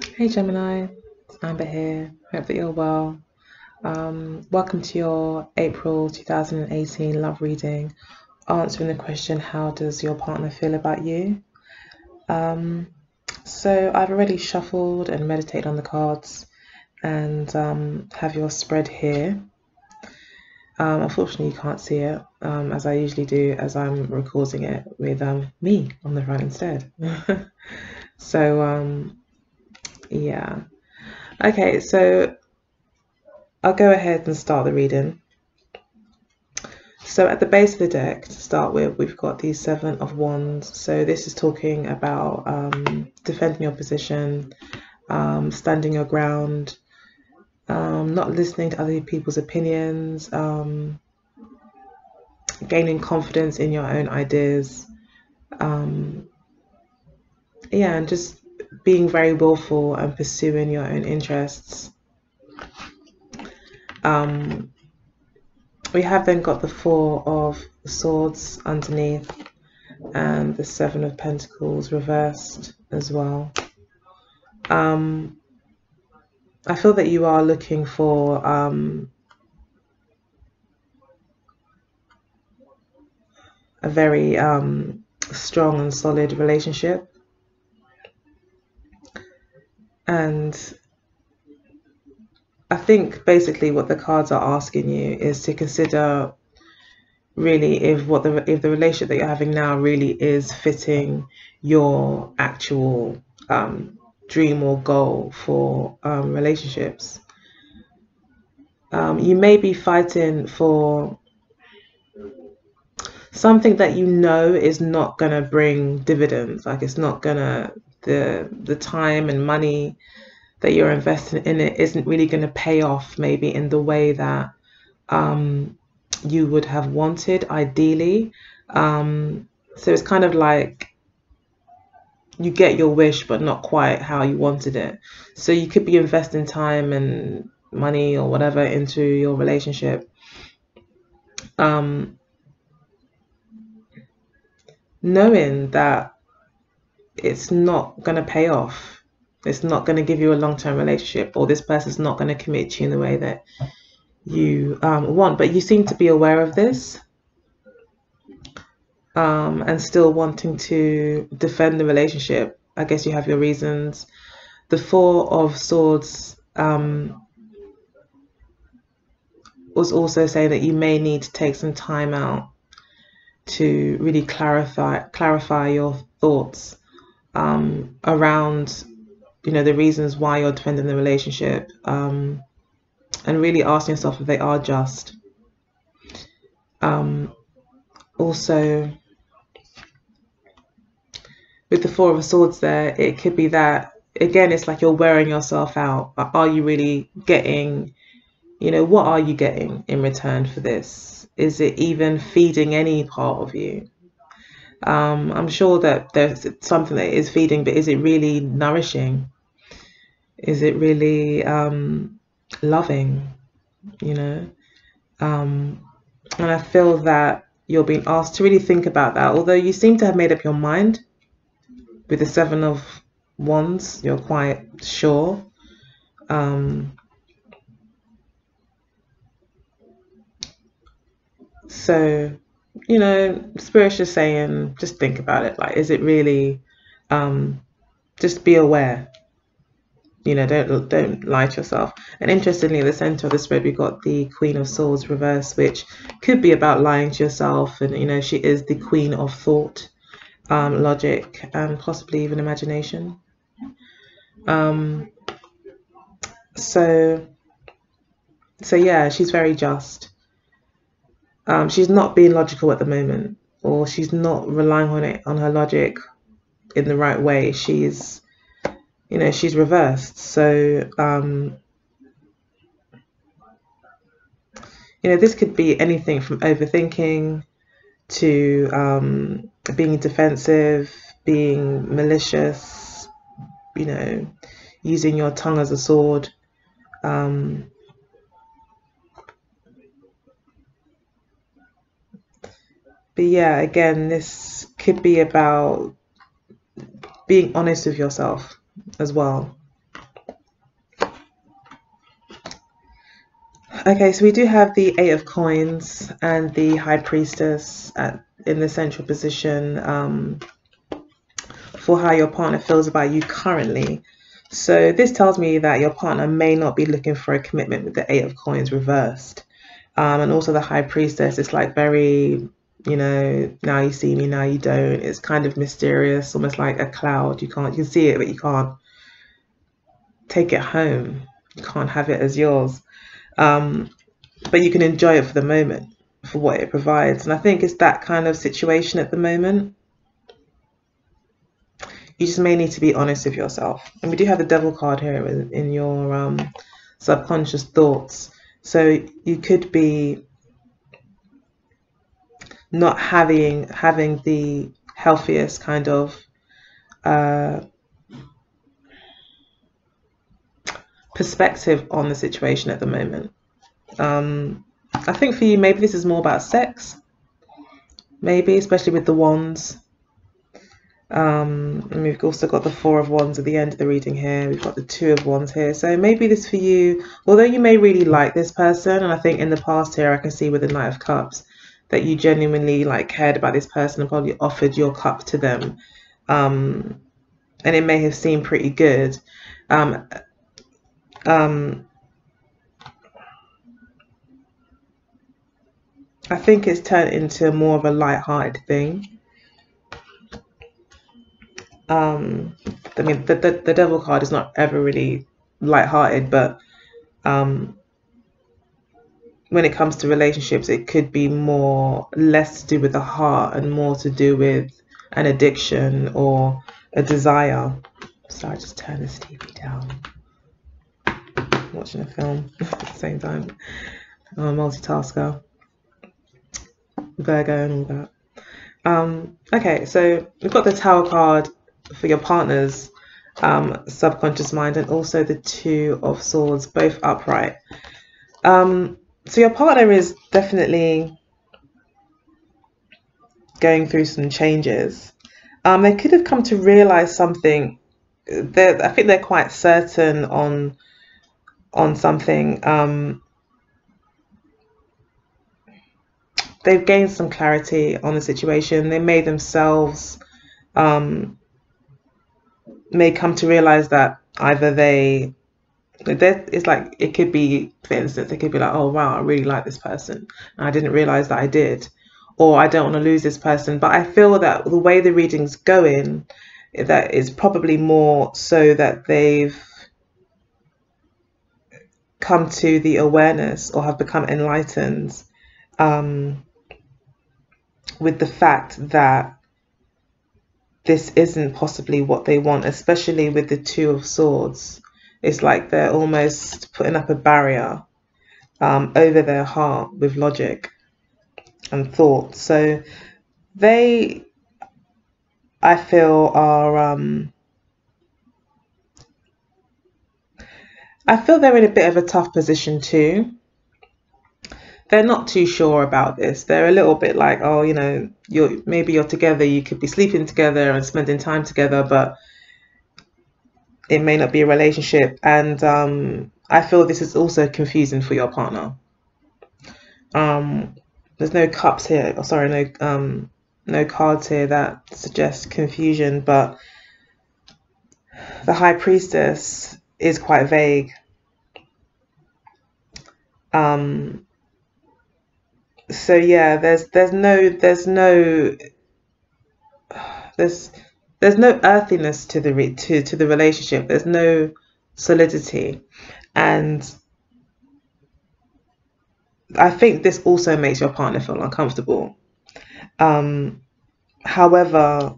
Hey Gemini, it's Amber here. Hope that you're well. Welcome to your April 2018 love reading, answering the question, how does your partner feel about you? Um, so I've already shuffled and meditated on the cards and have your spread here. Unfortunately, you can't see it as I usually do, as I'm recording it with me on the front instead. So, yeah. Okay, so I'll go ahead and start the reading. So at the base of the deck, to start with, we've got the Seven of Wands. So this is talking about defending your position, standing your ground, not listening to other people's opinions, gaining confidence in your own ideas. Yeah, and just being very willful and pursuing your own interests. We have then got the Four of Swords underneath and the Seven of Pentacles reversed as well. I feel that you are looking for a very strong and solid relationship. And I think basically what the cards are asking you is to consider really if the relationship that you're having now really is fitting your actual dream or goal for relationships. You may be fighting for something that you know is not going to bring dividends, like it's not going to, the time and money that you're investing in it isn't really going to pay off maybe in the way that you would have wanted ideally. So it's kind of like you get your wish but not quite how you wanted it. So you could be investing time and money or whatever into your relationship, knowing that it's not going to pay off. It's not going to give you a long-term relationship, or this person's not going to commit to you in the way that you want. But you seem to be aware of this, and still wanting to defend the relationship. I guess you have your reasons. The Four of Swords was also saying that you may need to take some time out to really clarify your thoughts around the reasons why you're defending the relationship, and really asking yourself if they are just. Also, with the Four of Swords there, it could be that, again, it's like you're wearing yourself out. Are you really getting, what are you getting in return for this? Is it even feeding any part of you? I'm sure that there's something that is feeding, but is it really nourishing? Is it really loving? You know? And I feel that you're being asked to really think about that. Although you seem to have made up your mind with the Seven of Wands, you're quite sure. So, Spirit's just saying, just think about it. Like, is it really? Just be aware. Don't lie to yourself. And interestingly, at the center of the spread, we got the Queen of Swords reversed, which could be about lying to yourself. And she is the queen of thought, logic, and possibly even imagination. So yeah, she's very just. She's not being logical at the moment, or she's not relying on her logic in the right way. She's reversed. So this could be anything from overthinking to being defensive, being malicious, using your tongue as a sword. But yeah, again, this could be about being honest with yourself as well. Okay, so we do have the Eight of Coins and the High Priestess in the central position for how your partner feels about you currently. So this tells me that your partner may not be looking for a commitment with the Eight of Coins reversed. And also the High Priestess, it's like very, you know, now you see me, now you don't. It's kind of mysterious, almost like a cloud. You can see it, but you can't take it home. You can't have it as yours. But you can enjoy it for the moment, for what it provides. And I think it's that kind of situation at the moment. You just may need to be honest with yourself. And we do have the Devil card here in your subconscious thoughts. So you could be not having the healthiest kind of perspective on the situation at the moment. I think for you, maybe this is more about sex, maybe, especially with the wands. And we've also got the Four of Wands at the end of the reading here. We've got the Two of Wands here. So maybe this for you, although you may really like this person, and I think in the past here I can see with the Knight of Cups that you genuinely like cared about this person and probably offered your cup to them, and it may have seemed pretty good. I think it's turned into more of a light-hearted thing. I mean, the Devil card is not ever really light-hearted, but when it comes to relationships, it could be less to do with the heart and more to do with an addiction or a desire. So I just turn this TV down. I'm watching a film at the same time. I'm a multitasker. Virgo and all that. Okay, so we've got the Tower card for your partner's subconscious mind, and also the Two of Swords, both upright. So your partner is definitely going through some changes. They could have come to realize something. I think they're quite certain on something. They've gained some clarity on the situation. They may themselves may come to realize that either it's like, it could be, for instance, it could be like, oh wow, I really like this person and I didn't realize that I did, or I don't want to lose this person. But I feel that the way the reading's going, that is probably more so that they've come to the awareness or have become enlightened with the fact that this isn't possibly what they want, especially with the Two of Swords. It's like they're almost putting up a barrier over their heart with logic and thought. So they, I feel, are I feel they're in a bit of a tough position too. They're not too sure about this. They're a little bit like, oh, you know, maybe you're together, you could be sleeping together and spending time together, but it may not be a relationship. And I feel this is also confusing for your partner. There's no cups here, or sorry, no cards here that suggest confusion, but the High Priestess is quite vague. So yeah, there's no earthiness to the relationship. There's no solidity, and I think this also makes your partner feel uncomfortable. However,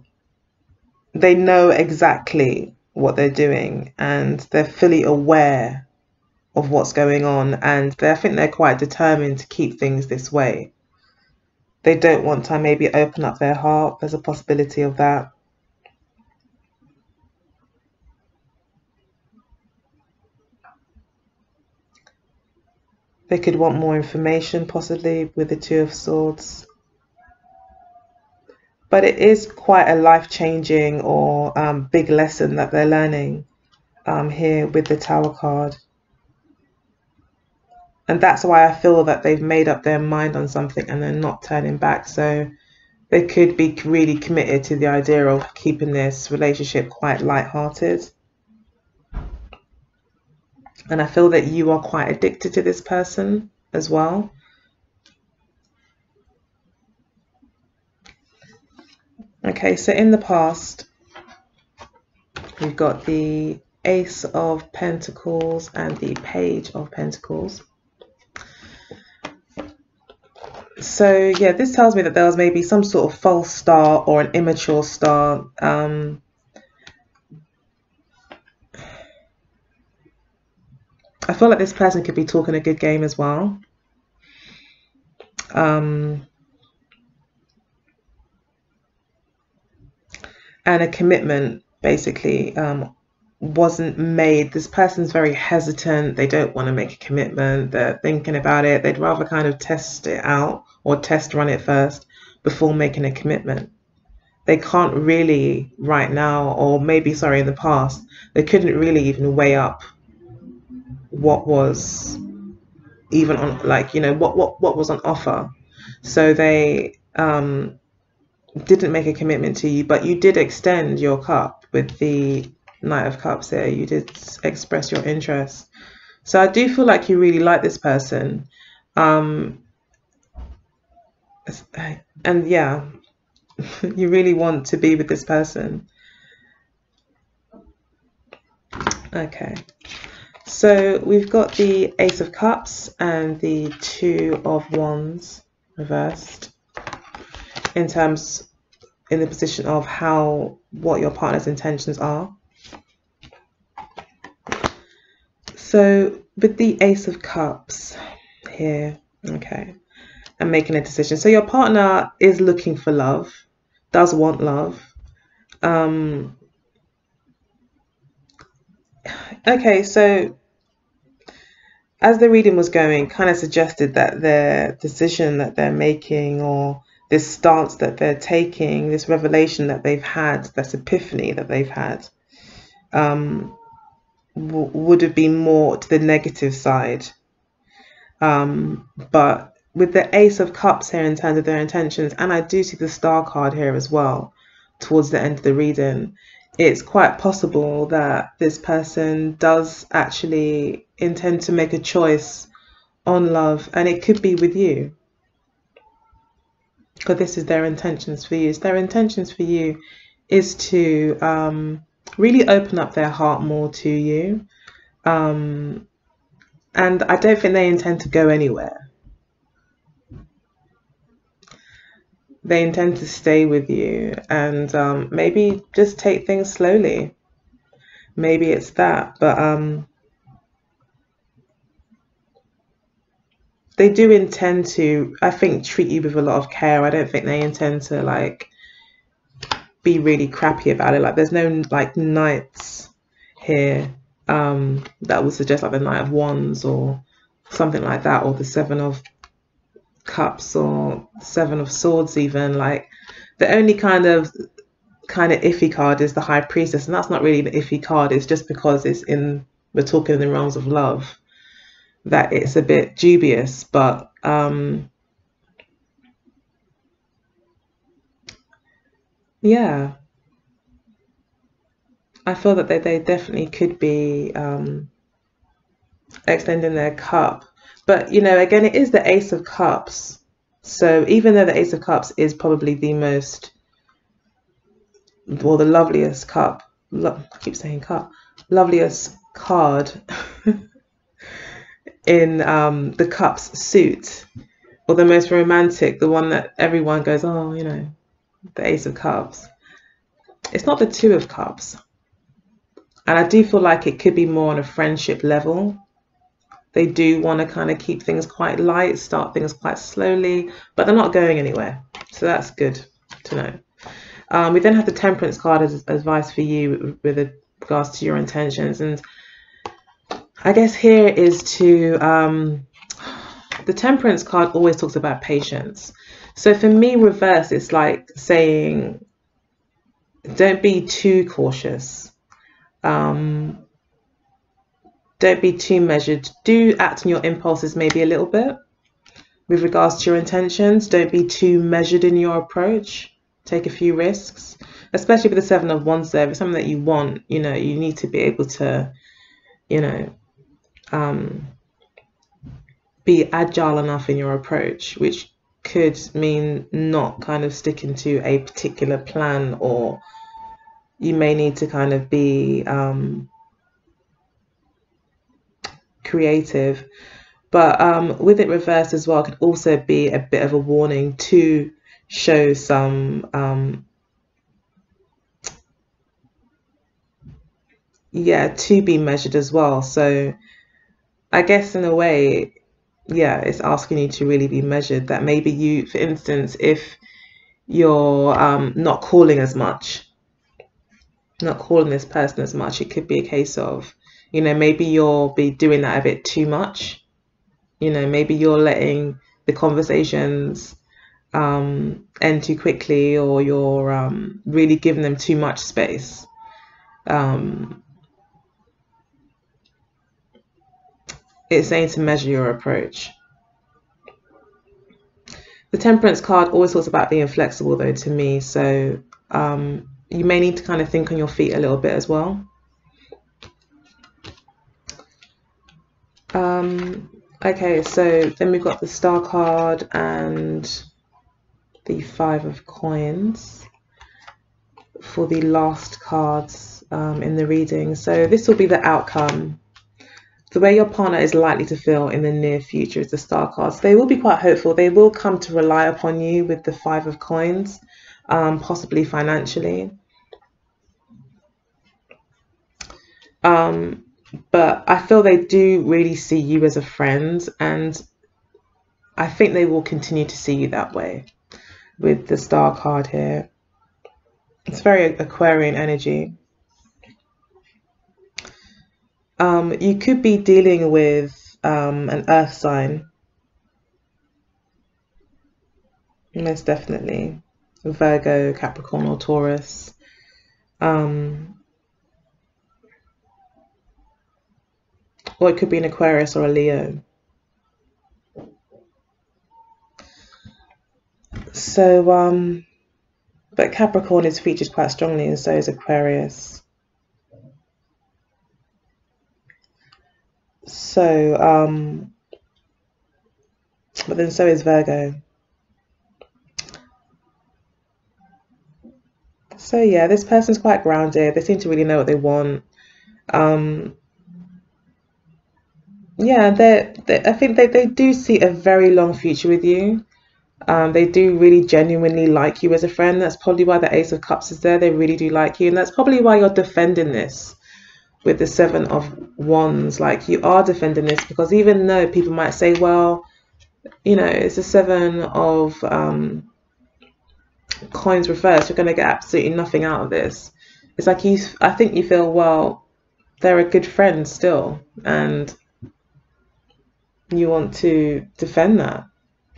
they know exactly what they're doing and they're fully aware of what's going on, and I think they're quite determined to keep things this way. They don't want to maybe open up their heart. There's a possibility of that. They could want more information, possibly, with the Two of Swords. But it is quite a life-changing or big lesson that they're learning here with the Tower card. And that's why I feel that they've made up their mind on something and they're not turning back. So they could be really committed to the idea of keeping this relationship quite lighthearted. And I feel that you are quite addicted to this person as well. Okay, so in the past, we've got the Ace of Pentacles and the Page of Pentacles. So yeah, this tells me that there was maybe some sort of false start or an immature start. I feel like this person could be talking a good game as well. And a commitment basically wasn't made. This person's very hesitant. They don't want to make a commitment. They're thinking about it. They'd rather kind of test it out or test run it first before making a commitment. They can't really right now, or maybe, sorry, in the past, they couldn't really even weigh up what was even on, like, you know, what was on offer. So they didn't make a commitment to you, but you did extend your cup with the Knight of Cups here. You did express your interest. So I do feel like you really like this person. And yeah, you really want to be with this person. Okay. So we've got the Ace of Cups and the Two of Wands reversed in the position of what your partner's intentions are. So with the Ace of Cups here, okay, and making a decision. So your partner is looking for love, does want love. Okay, so as the reading was going, kind of suggested that their decision that they're making, or this stance that they're taking, this revelation that they've had, this epiphany that they've had, would have been more to the negative side. But with the Ace of Cups here in terms of their intentions, and I do see the Star card here as well towards the end of the reading, it's quite possible that this person does actually intend to make a choice on love, and it could be with you, because this is their intentions for you. So their intentions for you is to really open up their heart more to you, and I don't think they intend to go anywhere. They intend to stay with you and maybe just take things slowly. Maybe it's that, but they do intend to, I think, treat you with a lot of care. I don't think they intend to like be really crappy about it. Like there's no like knights here that would suggest like the Knight of Wands or something like that, or the Seven of Cups or Seven of Swords even. Like the only kind of iffy card is the High Priestess, and that's not really the iffy card. It's just because we're talking in the realms of love that it's a bit dubious. But yeah, I feel that they definitely could be extending their cup. But you know, again, it is the Ace of Cups. So even though the Ace of Cups is probably the most, well, the loveliest cup, I keep saying cup, loveliest card in the cups suit, or the most romantic, the one that everyone goes, oh, you know, the Ace of Cups. It's not the Two of Cups. And I do feel like it could be more on a friendship level. They do want to kind of keep things quite light, start things quite slowly, but they're not going anywhere. So that's good to know. We then have the Temperance card as advice for you with regards to your intentions. And I guess here is to, the Temperance card always talks about patience. So for me, reverse, it's like saying, don't be too cautious. Don't don't be too measured. Do act on your impulses maybe a little bit with regards to your intentions. Don't be too measured in your approach. Take a few risks, especially with the Seven of Wands there. If it's something that you want, you know, you need to be able to, you know, be agile enough in your approach, which could mean not kind of sticking to a particular plan, or you may need to kind of be creative. But with it reversed as well, it could also be a bit of a warning to show some to be measured as well. So I guess in a way, yeah, it's asking you to really be measured. That maybe you, for instance, if you're not calling as much, not calling this person as much, it could be a case of, you know, maybe you'll be doing that a bit too much. You know, maybe you're letting the conversations end too quickly, or you're really giving them too much space. It's saying to measure your approach. The Temperance card always talks about being flexible, though, to me. So you may need to kind of think on your feet a little bit as well. Okay, so then we've got the Star card and the Five of Coins for the last cards in the reading. So this will be the outcome. The way your partner is likely to feel in the near future is the Star cards. They will be quite hopeful. They will come to rely upon you with the Five of Coins, possibly financially. But I feel they do really see you as a friend, and I think they will continue to see you that way with the Star card here. It's very Aquarian energy. You could be dealing with an earth sign. Most definitely. Virgo, Capricorn, or Taurus. Or it could be an Aquarius or a Leo. So, but Capricorn is featured quite strongly, and so is Aquarius. So, but then so is Virgo. So yeah, this person's quite grounded. They seem to really know what they want. Yeah, I think they do see a very long future with you. They do really genuinely like you as a friend. That's probably why the Ace of Cups is there. They really do like you, and that's probably why you're defending this with the Seven of Wands. Like, you are defending this because even though people might say, well, you know, it's a Seven of Coins reversed, you're going to get absolutely nothing out of this. It's like I think you feel, well, they're a good friend still, and you want to defend that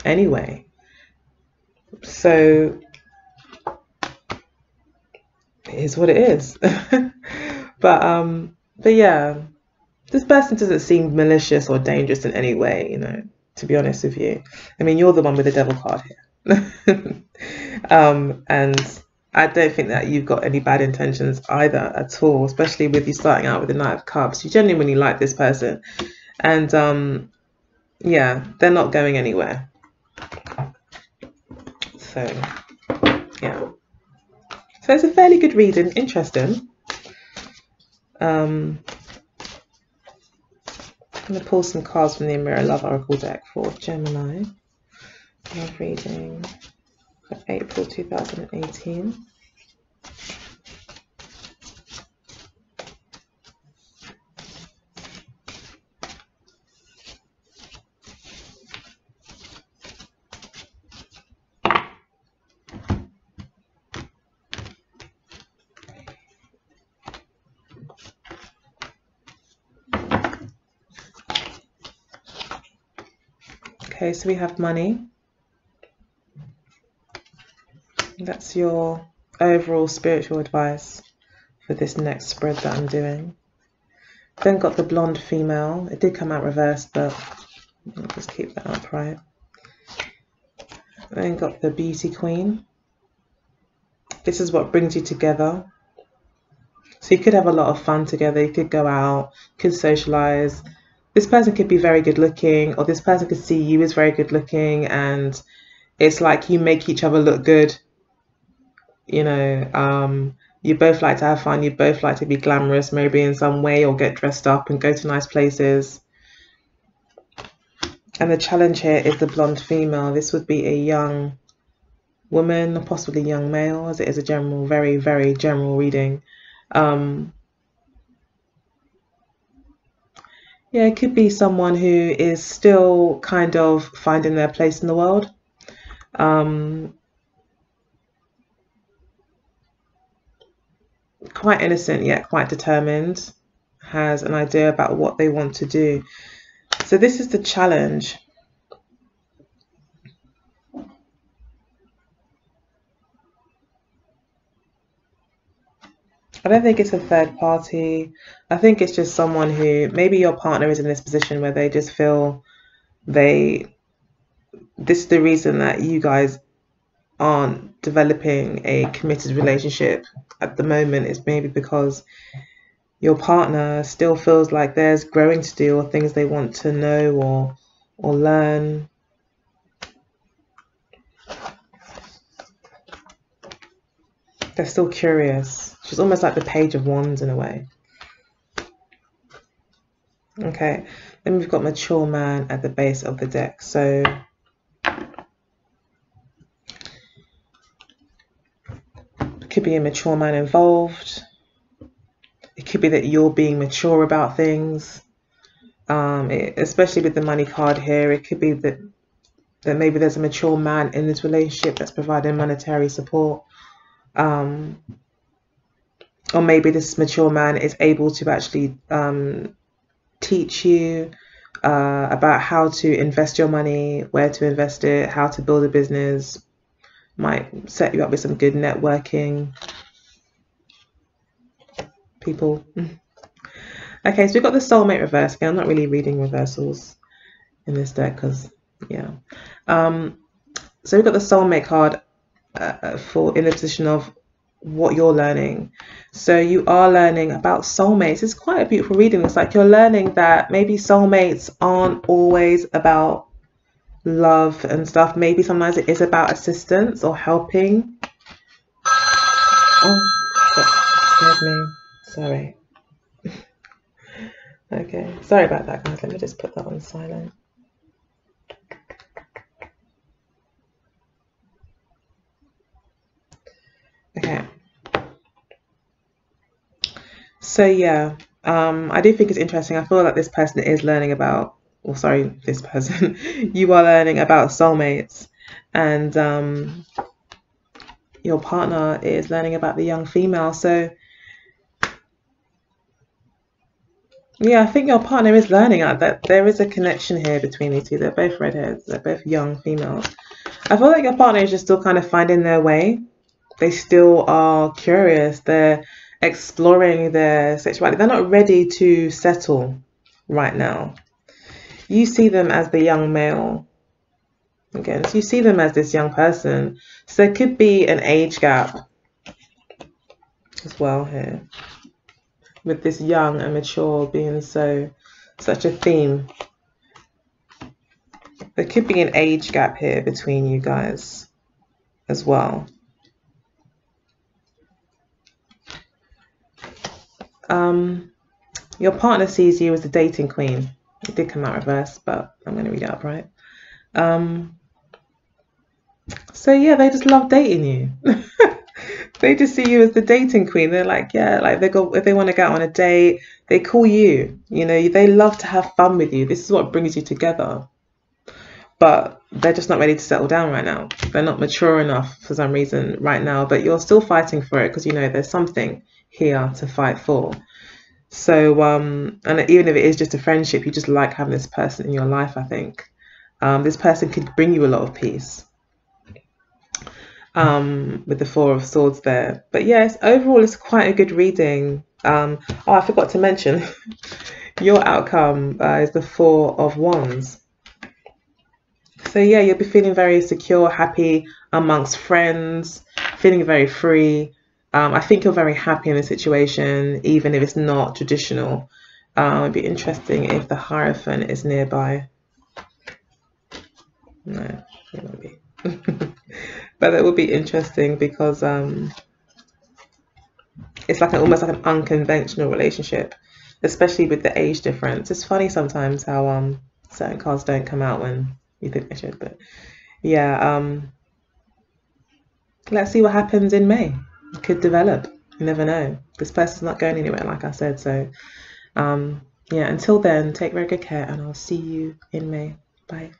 anyway. So it is what it is. But yeah, this person doesn't seem malicious or dangerous in any way, you know, to be honest with you. I mean, you're the one with the Devil card here. And I don't think that you've got any bad intentions either at all, especially with you starting out with the Knight of Cups. You genuinely like this person, and yeah, they're not going anywhere. So yeah, so it's a fairly good reading. Interesting. I'm going to pull some cards from the Mirror Love Oracle deck for Gemini. Love reading for April 2018. Okay, so we have money. That's your overall spiritual advice for this next spread that I'm doing. Then got the blonde female. It did come out reversed, but I'll just keep that upright. Then got the beauty queen. This is what brings you together. So you could have a lot of fun together. You could go out, could socialize. This person could be very good looking, or this person could see you as very good looking, and it's like you make each other look good. You know, you both like to have fun. You both like to be glamorous, maybe in some way, or get dressed up and go to nice places. And the challenge here is the blonde female. This would be a young woman, possibly young male, as it is a general, very, very general reading. Yeah, it could be someone who is still kind of finding their place in the world. Quite innocent, yet quite determined, has an idea about what they want to do. So this is the challenge. I don't think it's a third party. I think it's just someone who, maybe your partner is in this position where they just feel this is the reason that you guys aren't developing a committed relationship at the moment, is maybe because your partner still feels like there's growing to do, or things they want to know or learn. They're still curious. She's almost like the Page of Wands in a way. Okay, then we've got mature man at the base of the deck. So it could be a mature man involved. It could be that you're being mature about things. Especially with the money card here, it could be that maybe there's a mature man in this relationship that's providing monetary support. Or maybe this mature man is able to actually teach you about how to invest your money, where to invest it, how to build a business, might set you up with some good networking people. Okay, so we've got the soulmate reverse. Again, I'm not really reading reversals in this deck because, yeah. So we've got the soulmate card in the position of what you're learning. So you are learning about soulmates. It's quite a beautiful reading. It's like you're learning that maybe soulmates aren't always about love and stuff. Maybe sometimes it is about assistance or helping. Oh, that scared me. Sorry. Okay, sorry about that, guys. Let me just put that on silent. Okay. So yeah, I do think it's interesting. I feel like this person is learning about, or sorry, this person, you are learning about soulmates, and your partner is learning about the young female. So yeah, I think your partner is learning that there is a connection here between these two. They're both redheads. They're both young females. I feel like your partner is just still kind of finding their way. They still are curious. They're exploring their sexuality. They're not ready to settle right now. You see them as the young male. Again, so you see them as this young person. So there could be an age gap as well here, with this young and mature being such a theme. There could be an age gap here between you guys as well. Your partner sees you as the dating queen. It did come out reverse, but I'm going to read it upright. So yeah, they just love dating you. They just see you as the dating queen. They're like, yeah, like if they want to go out on a date, they call you. You know, they love to have fun with you. This is what brings you together. But they're just not ready to settle down right now. They're not mature enough for some reason right now, but you're still fighting for it because you know there's something here to fight for. So, and even if it is just a friendship, you just like having this person in your life, I think. This person could bring you a lot of peace. With the Four of Swords there. But yes, overall it's quite a good reading. Oh, I forgot to mention, your outcome is the Four of Wands. So yeah, you'll be feeling very secure, happy amongst friends, feeling very free. I think you're very happy in the situation, even if it's not traditional. It'd be interesting if the Hierophant is nearby. No, it won't be. But it would be interesting because it's like almost like an unconventional relationship, especially with the age difference. It's funny sometimes how certain cards don't come out when you think they should, but yeah, let's see what happens in May. It could develop. You never know. This person's not going anywhere, like I said. So yeah, until then, take very good care, and I'll see you in May. Bye.